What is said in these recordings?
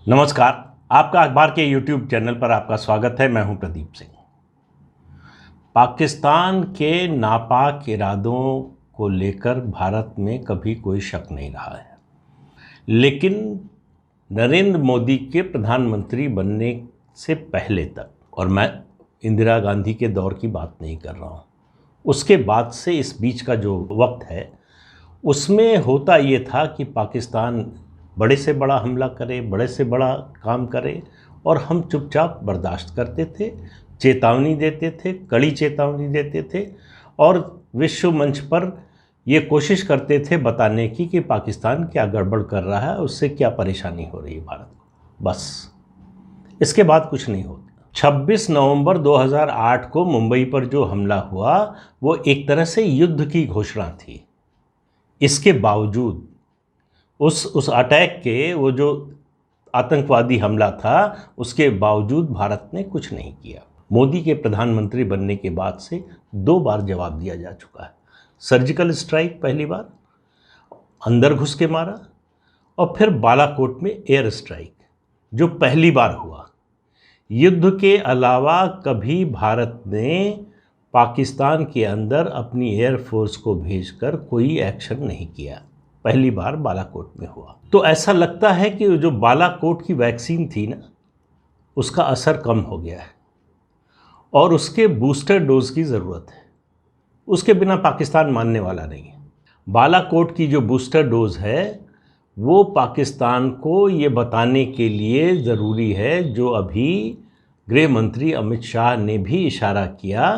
नमस्कार। आपका अखबार के YouTube चैनल पर आपका स्वागत है। मैं हूं प्रदीप सिंह। पाकिस्तान के नापाक इरादों को लेकर भारत में कभी कोई शक नहीं रहा है, लेकिन नरेंद्र मोदी के प्रधानमंत्री बनने से पहले तक, और मैं इंदिरा गांधी के दौर की बात नहीं कर रहा हूं, उसके बाद से इस बीच का जो वक्त है उसमें होता ये था कि पाकिस्तान बड़े से बड़ा हमला करे, बड़े से बड़ा काम करे, और हम चुपचाप बर्दाश्त करते थे, चेतावनी देते थे, कड़ी चेतावनी देते थे, और विश्व मंच पर ये कोशिश करते थे बताने की कि पाकिस्तान क्या गड़बड़ कर रहा है, उससे क्या परेशानी हो रही है भारत को। बस इसके बाद कुछ नहीं होता। 26 नवंबर 2008 को मुंबई पर जो हमला हुआ वो एक तरह से युद्ध की घोषणा थी। इसके बावजूद उस अटैक के, वो जो आतंकवादी हमला था, उसके बावजूद भारत ने कुछ नहीं किया। मोदी के प्रधानमंत्री बनने के बाद से 2 बार जवाब दिया जा चुका है। सर्जिकल स्ट्राइक पहली बार अंदर घुस के मारा, और फिर बालाकोट में एयर स्ट्राइक जो पहली बार हुआ। युद्ध के अलावा कभी भारत ने पाकिस्तान के अंदर अपनी एयरफोर्स को भेजकर कोई एक्शन नहीं किया। पहली बार बालाकोट में हुआ। तो ऐसा लगता है कि जो बालाकोट की वैक्सीन थी ना, उसका असर कम हो गया है और उसके बूस्टर डोज की ज़रूरत है। उसके बिना पाकिस्तान मानने वाला नहीं है। बालाकोट की जो बूस्टर डोज है वो पाकिस्तान को ये बताने के लिए ज़रूरी है, जो अभी गृह मंत्री अमित शाह ने भी इशारा किया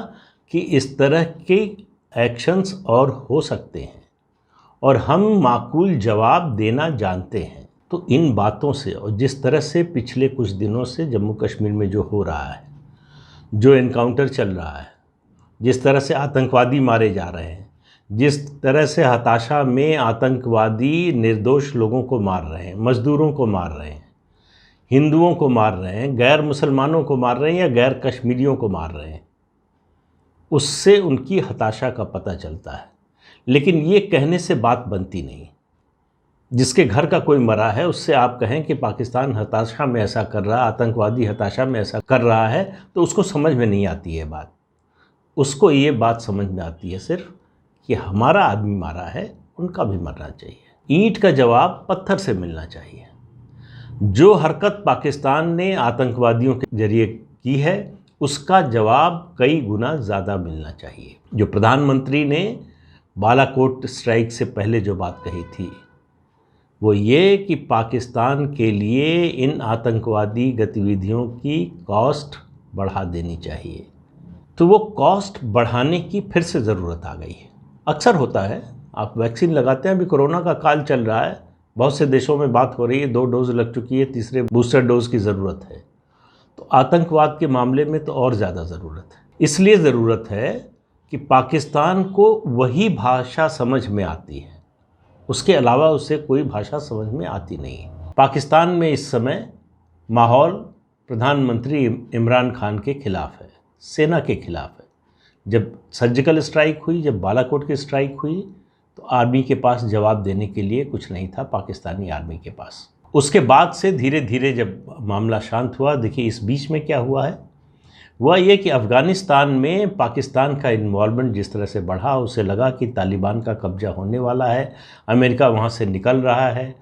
कि इस तरह के एक्शंस और हो सकते हैं और हम माकूल जवाब देना जानते हैं। तो इन बातों से, और जिस तरह से पिछले कुछ दिनों से जम्मू कश्मीर में जो हो रहा है, जो एनकाउंटर चल रहा है, जिस तरह से आतंकवादी मारे जा रहे हैं, जिस तरह से हताशा में आतंकवादी निर्दोष लोगों को मार रहे हैं, मज़दूरों को मार रहे हैं, हिंदुओं को मार रहे हैं, गैर मुसलमानों को मार रहे हैं या गैर कश्मीरियों को मार रहे हैं, उससे उनकी हताशा का पता चलता है। लेकिन ये कहने से बात बनती नहीं। जिसके घर का कोई मरा है उससे आप कहें कि पाकिस्तान हताशा में ऐसा कर रहा है, आतंकवादी हताशा में ऐसा कर रहा है, तो उसको समझ में नहीं आती है बात। उसको ये बात समझ में आती है सिर्फ कि हमारा आदमी मारा है, उनका भी मरना चाहिए। ईंट का जवाब पत्थर से मिलना चाहिए। जो हरकत पाकिस्तान ने आतंकवादियों के जरिए की है उसका जवाब कई गुना ज़्यादा मिलना चाहिए। जो प्रधानमंत्री ने बालाकोट स्ट्राइक से पहले जो बात कही थी वो ये कि पाकिस्तान के लिए इन आतंकवादी गतिविधियों की कॉस्ट बढ़ा देनी चाहिए। तो वो कॉस्ट बढ़ाने की फिर से ज़रूरत आ गई है। अक्सर होता है, आप वैक्सीन लगाते हैं, अभी कोरोना का काल चल रहा है, बहुत से देशों में बात हो रही है 2 डोज लग चुकी है, तीसरे बूस्टर डोज की ज़रूरत है। तो आतंकवाद के मामले में तो और ज़्यादा ज़रूरत है। इसलिए ज़रूरत है कि पाकिस्तान को वही भाषा समझ में आती है, उसके अलावा उसे कोई भाषा समझ में आती नहीं है। पाकिस्तान में इस समय माहौल प्रधानमंत्री इमरान खान के खिलाफ है, सेना के खिलाफ है। जब सर्जिकल स्ट्राइक हुई, जब बालाकोट की स्ट्राइक हुई, तो आर्मी के पास जवाब देने के लिए कुछ नहीं था, पाकिस्तानी आर्मी के पास। उसके बाद से धीरे धीरे जब मामला शांत हुआ, देखिए इस बीच में क्या हुआ है, वह ये कि अफ़गानिस्तान में पाकिस्तान का इन्वॉल्वमेंट जिस तरह से बढ़ा, उसे लगा कि तालिबान का कब्जा होने वाला है, अमेरिका वहाँ से निकल रहा है,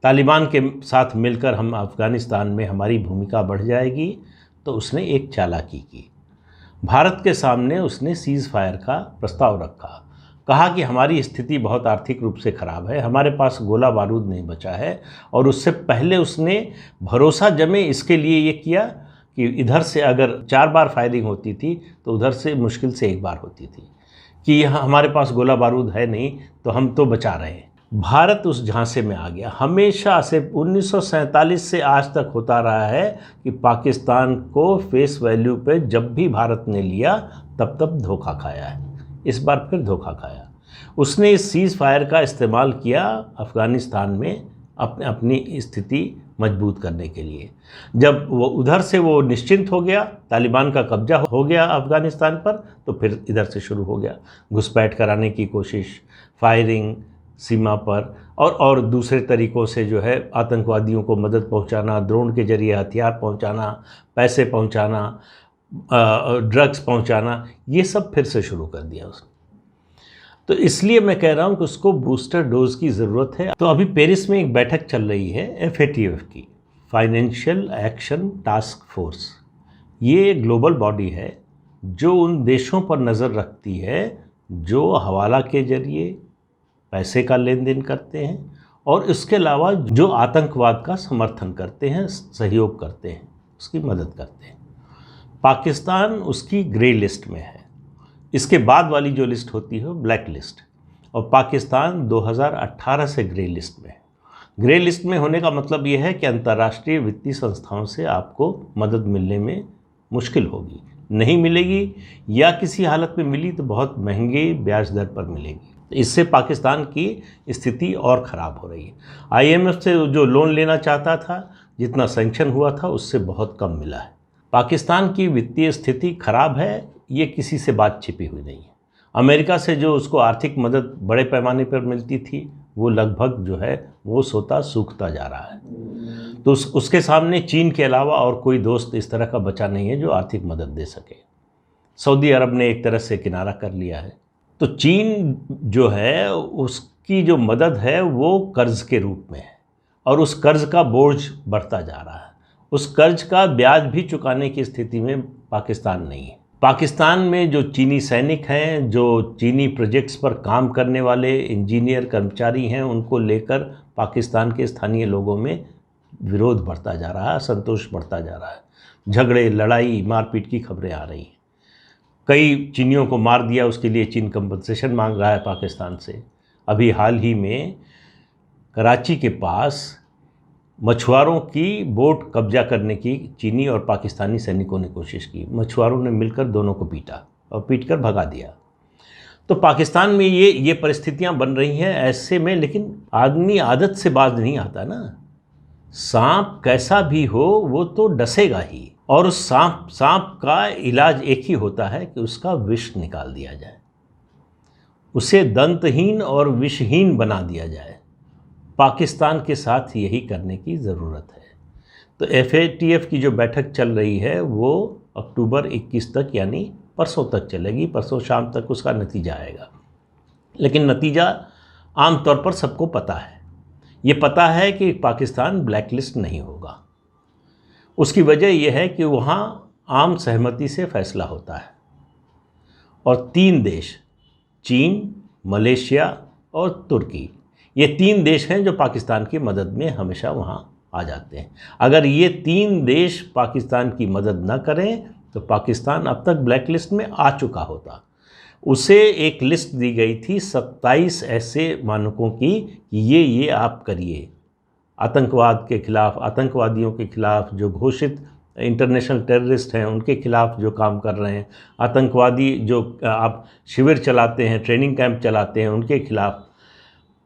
तालिबान के साथ मिलकर हम अफ़गानिस्तान में हमारी भूमिका बढ़ जाएगी। तो उसने एक चालाकी की, भारत के सामने उसने सीज़ फायर का प्रस्ताव रखा। कहा कि हमारी स्थिति बहुत आर्थिक रूप से ख़राब है, हमारे पास गोला बारूद नहीं बचा है, और उससे पहले उसने भरोसा जमे इसके लिए ये किया कि इधर से अगर 4 बार फायरिंग होती थी तो उधर से मुश्किल से 1 बार होती थी, कि यहाँ हमारे पास गोला बारूद है नहीं तो हम तो बचा रहे हैं। भारत उस झांसे में आ गया। हमेशा से 1947 से आज तक होता रहा है कि पाकिस्तान को फेस वैल्यू पे जब भी भारत ने लिया तब तब धोखा खाया है। इस बार फिर धोखा खाया। उसने इस सीज़ फायर का इस्तेमाल किया अफ़गानिस्तान में अपनी स्थिति मजबूत करने के लिए। जब वो उधर से वो निश्चिंत हो गया, तालिबान का कब्जा हो गया अफ़गानिस्तान पर, तो फिर इधर से शुरू हो गया घुसपैठ कराने की कोशिश, फायरिंग, सीमा पर, और दूसरे तरीक़ों से जो है आतंकवादियों को मदद पहुंचाना, ड्रोन के ज़रिए हथियार पहुंचाना, पैसे पहुंचाना, ड्रग्स पहुंचाना, ये सब फिर से शुरू कर दिया उसने। तो इसलिए मैं कह रहा हूं कि उसको बूस्टर डोज की ज़रूरत है। तो अभी पेरिस में एक बैठक चल रही है FATF की, फाइनेंशियल एक्शन टास्क फोर्स। ये ग्लोबल बॉडी है जो उन देशों पर नज़र रखती है जो हवाला के ज़रिए पैसे का लेन देन करते हैं और इसके अलावा जो आतंकवाद का समर्थन करते हैं, सहयोग करते हैं, उसकी मदद करते हैं। पाकिस्तान उसकी ग्रे लिस्ट में है। इसके बाद वाली जो लिस्ट होती है वो ब्लैक लिस्ट, और पाकिस्तान 2018 से ग्रे लिस्ट में है। ग्रे लिस्ट में होने का मतलब ये है कि अंतर्राष्ट्रीय वित्तीय संस्थाओं से आपको मदद मिलने में मुश्किल होगी, नहीं मिलेगी, या किसी हालत में मिली तो बहुत महंगे ब्याज दर पर मिलेगी। इससे पाकिस्तान की स्थिति और ख़राब हो रही है। IMF से जो लोन लेना चाहता था, जितना सैंक्शन हुआ था, उससे बहुत कम मिला है। पाकिस्तान की वित्तीय स्थिति खराब है, ये किसी से बात छिपी हुई नहीं है। अमेरिका से जो उसको आर्थिक मदद बड़े पैमाने पर मिलती थी, वो लगभग जो है वो सोता सूखता जा रहा है। तो उसके सामने चीन के अलावा और कोई दोस्त इस तरह का बचा नहीं है जो आर्थिक मदद दे सके। सऊदी अरब ने एक तरह से किनारा कर लिया है। तो चीन जो है उसकी जो मदद है वो कर्ज के रूप में है, और उस कर्ज का बोझ बढ़ता जा रहा है। उस कर्ज का ब्याज भी चुकाने की स्थिति में पाकिस्तान नहीं है। पाकिस्तान में जो चीनी सैनिक हैं, जो चीनी प्रोजेक्ट्स पर काम करने वाले इंजीनियर कर्मचारी हैं, उनको लेकर पाकिस्तान के स्थानीय लोगों में विरोध बढ़ता जा रहा है, असंतोष बढ़ता जा रहा है। झगड़े, लड़ाई, मारपीट की खबरें आ रही हैं। कई चीनियों को मार दिया, उसके लिए चीन कंपनसेशन मांग रहा है पाकिस्तान से। अभी हाल ही में कराची के पास मछुआरों की बोट कब्जा करने की चीनी और पाकिस्तानी सैनिकों ने कोशिश की। मछुआरों ने मिलकर दोनों को पीटा और पीटकर भगा दिया। तो पाकिस्तान में ये परिस्थितियां बन रही हैं ऐसे में। लेकिन आदमी आदत से बाज नहीं आता ना। सांप कैसा भी हो वो तो डसेगा ही, और उस सांप का इलाज एक ही होता है कि उसका विष निकाल दिया जाए, उसे दंतहीन और विषहीन बना दिया जाए। पाकिस्तान के साथ यही करने की ज़रूरत है। तो FATF की जो बैठक चल रही है वो अक्टूबर 21 तक, यानी परसों तक चलेगी। परसों शाम तक उसका नतीजा आएगा। लेकिन नतीजा आमतौर पर सबको पता है। ये पता है कि पाकिस्तान ब्लैक लिस्ट नहीं होगा। उसकी वजह यह है कि वहाँ आम सहमति से फैसला होता है, और 3 देश, चीन, मलेशिया और तुर्की, ये 3 देश हैं जो पाकिस्तान की मदद में हमेशा वहाँ आ जाते हैं। अगर ये 3 देश पाकिस्तान की मदद न करें तो पाकिस्तान अब तक ब्लैक लिस्ट में आ चुका होता। उसे एक लिस्ट दी गई थी 27 ऐसे मानकों की कि ये आप करिए। आतंकवाद के खिलाफ, आतंकवादियों के खिलाफ, जो घोषित इंटरनेशनल टेररिस्ट हैं उनके खिलाफ जो काम कर रहे हैं, आतंकवादी जो आप शिविर चलाते हैं, ट्रेनिंग कैंप चलाते हैं, उनके खिलाफ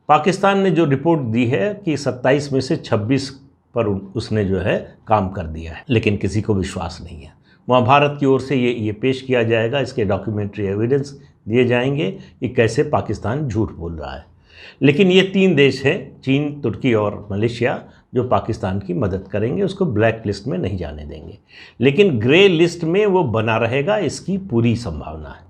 पाकिस्तान ने जो रिपोर्ट दी है कि 27 में से 26 पर उसने जो है काम कर दिया है। लेकिन किसी को विश्वास नहीं है। वहाँ भारत की ओर से ये पेश किया जाएगा, इसके डॉक्यूमेंट्री एविडेंस दिए जाएंगे कि कैसे पाकिस्तान झूठ बोल रहा है। लेकिन ये 3 देश हैं, चीन, तुर्की और मलेशिया, जो पाकिस्तान की मदद करेंगे, उसको ब्लैक लिस्ट में नहीं जाने देंगे। लेकिन ग्रे लिस्ट में वो बना रहेगा, इसकी पूरी संभावना है।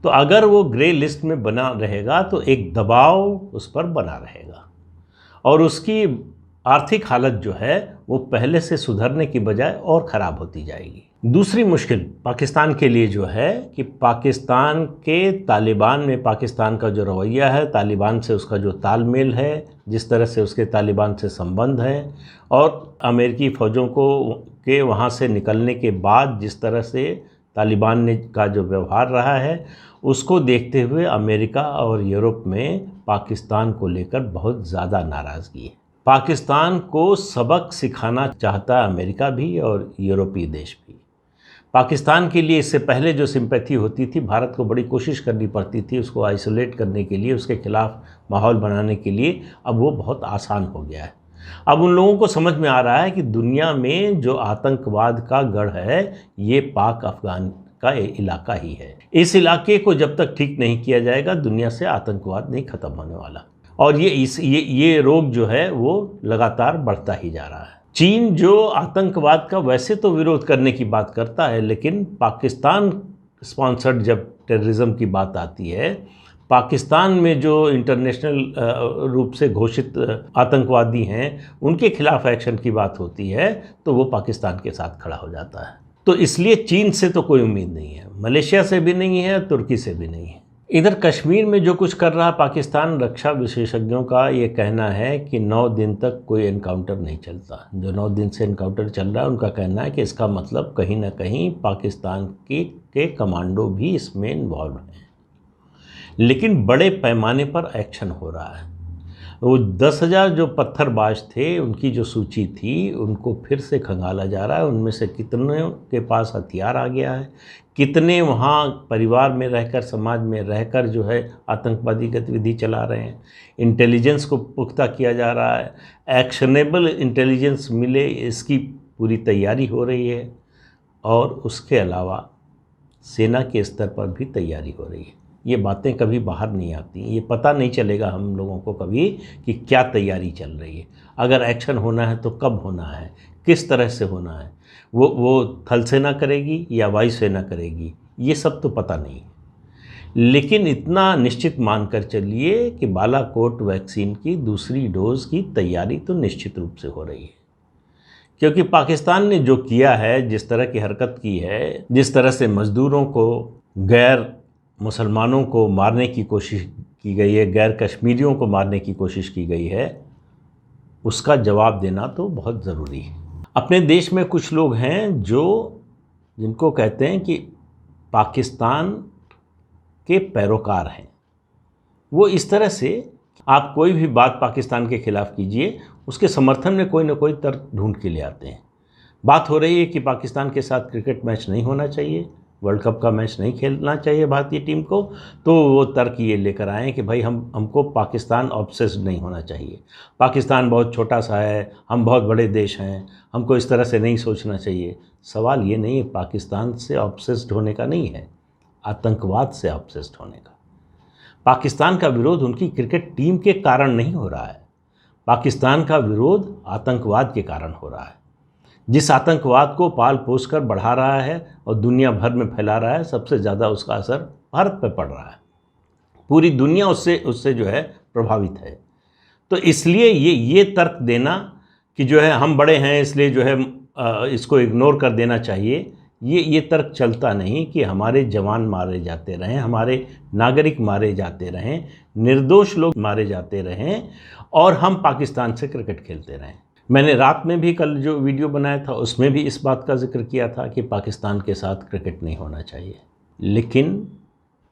तो अगर वो ग्रे लिस्ट में बना रहेगा तो एक दबाव उस पर बना रहेगा, और उसकी आर्थिक हालत जो है वो पहले से सुधरने की बजाय और ख़राब होती जाएगी। दूसरी मुश्किल पाकिस्तान के लिए जो है कि पाकिस्तान के तालिबान में, पाकिस्तान का जो रवैया है, तालिबान से उसका जो तालमेल है, जिस तरह से उसके तालिबान से संबंध है, और अमेरिकी फ़ौजों के वहाँ से निकलने के बाद जिस तरह से तालिबान ने का जो व्यवहार रहा है, उसको देखते हुए अमेरिका और यूरोप में पाकिस्तान को लेकर बहुत ज़्यादा नाराज़गी है। पाकिस्तान को सबक सिखाना चाहता है अमेरिका भी और यूरोपीय देश भी। पाकिस्तान के लिए इससे पहले जो सिंपैथी होती थी, भारत को बड़ी कोशिश करनी पड़ती थी उसको आइसोलेट करने के लिए, उसके खिलाफ माहौल बनाने के लिए, अब वो बहुत आसान हो गया है। अब उन लोगों को समझ में आ रहा है कि दुनिया में जो आतंकवाद का गढ़ है ये पाक अफगान का इलाका ही है। इस इलाके को जब तक ठीक नहीं किया जाएगा दुनिया से आतंकवाद नहीं ख़त्म होने वाला। और ये रोग जो है वो लगातार बढ़ता ही जा रहा है। चीन जो आतंकवाद का वैसे तो विरोध करने की बात करता है, लेकिन पाकिस्तान स्पॉन्सर्ड जब टेररिज्म की बात आती है, पाकिस्तान में जो इंटरनेशनल रूप से घोषित आतंकवादी हैं उनके खिलाफ एक्शन की बात होती है तो वो पाकिस्तान के साथ खड़ा हो जाता है। तो इसलिए चीन से तो कोई उम्मीद नहीं है, मलेशिया से भी नहीं है, तुर्की से भी नहीं है। इधर कश्मीर में जो कुछ कर रहा पाकिस्तान, रक्षा विशेषज्ञों का ये कहना है कि 9 दिन तक कोई एनकाउंटर नहीं चलता। जो 9 दिन से एनकाउंटर चल रहा है उनका कहना है कि इसका मतलब कहीं ना कहीं पाकिस्तान के कमांडो भी इसमें इन्वॉल्व हैं, लेकिन बड़े पैमाने पर एक्शन हो रहा है। वो 10,000 जो पत्थरबाज थे उनकी जो सूची थी उनको फिर से खंगाला जा रहा है। उनमें से कितने के पास हथियार आ गया है, कितने वहाँ परिवार में रहकर, समाज में रहकर जो है आतंकवादी गतिविधि चला रहे हैं। इंटेलिजेंस को पुख्ता किया जा रहा है, एक्शनेबल इंटेलिजेंस मिले इसकी पूरी तैयारी हो रही है, और उसके अलावा सेना के स्तर पर भी तैयारी हो रही है। ये बातें कभी बाहर नहीं आती, ये पता नहीं चलेगा हम लोगों को कभी कि क्या तैयारी चल रही है। अगर एक्शन होना है तो कब होना है, किस तरह से होना है, वो थल सेना करेगी या वायुसेना करेगी, ये सब तो पता नहीं। लेकिन इतना निश्चित मानकर चलिए कि बालाकोट वैक्सीन की दूसरी डोज की तैयारी तो निश्चित रूप से हो रही है, क्योंकि पाकिस्तान ने जो किया है, जिस तरह की हरकत की है, जिस तरह से मज़दूरों को, गैर मुसलमानों को मारने की कोशिश की गई है, गैर कश्मीरियों को मारने की कोशिश की गई है, उसका जवाब देना तो बहुत ज़रूरी है। अपने देश में कुछ लोग हैं जिनको कहते हैं कि पाकिस्तान के पैरोकार हैं। वो इस तरह से आप कोई भी बात पाकिस्तान के ख़िलाफ़ कीजिए, उसके समर्थन में कोई ना कोई तर्क ढूंढ के ले आते हैं। बात हो रही है कि पाकिस्तान के साथ क्रिकेट मैच नहीं होना चाहिए, वर्ल्ड कप का मैच नहीं खेलना चाहिए भारतीय टीम को, तो वो तर्क ये लेकर आए कि भाई हमको पाकिस्तान ऑब्सेस्ड नहीं होना चाहिए, पाकिस्तान बहुत छोटा सा है, हम बहुत बड़े देश हैं, हमको इस तरह से नहीं सोचना चाहिए। सवाल ये नहीं है पाकिस्तान से ऑब्सेस्ड होने का, नहीं है आतंकवाद से ऑब्सेस्ड होने का। पाकिस्तान का विरोध उनकी क्रिकेट टीम के कारण नहीं हो रहा है, पाकिस्तान का विरोध आतंकवाद के कारण हो रहा है। जिस आतंकवाद को पाल पोस कर बढ़ा रहा है और दुनिया भर में फैला रहा है, सबसे ज़्यादा उसका असर भारत पर पड़ रहा है। पूरी दुनिया उससे जो है प्रभावित है। तो इसलिए ये तर्क देना कि जो है हम बड़े हैं इसलिए जो है इसको इग्नोर कर देना चाहिए, ये तर्क चलता नहीं कि हमारे जवान मारे जाते रहें, हमारे नागरिक मारे जाते रहें, निर्दोष लोग मारे जाते रहें, और हम पाकिस्तान से क्रिकेट खेलते रहें। मैंने रात में भी कल जो वीडियो बनाया था उसमें भी इस बात का जिक्र किया था कि पाकिस्तान के साथ क्रिकेट नहीं होना चाहिए। लेकिन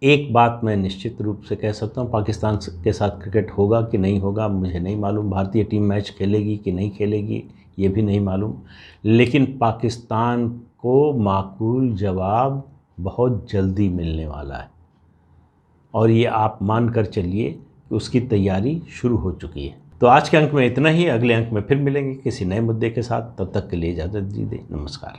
एक बात मैं निश्चित रूप से कह सकता हूँ, पाकिस्तान के साथ क्रिकेट होगा कि नहीं होगा मुझे नहीं मालूम, भारतीय टीम मैच खेलेगी कि नहीं खेलेगी ये भी नहीं मालूम, लेकिन पाकिस्तान को माकूल जवाब बहुत जल्दी मिलने वाला है, और ये आप मान कर चलिए कि उसकी तैयारी शुरू हो चुकी है। तो आज के अंक में इतना ही, अगले अंक में फिर मिलेंगे किसी नए मुद्दे के साथ। तब तक के लिए इजाज़त दीजिए, नमस्कार।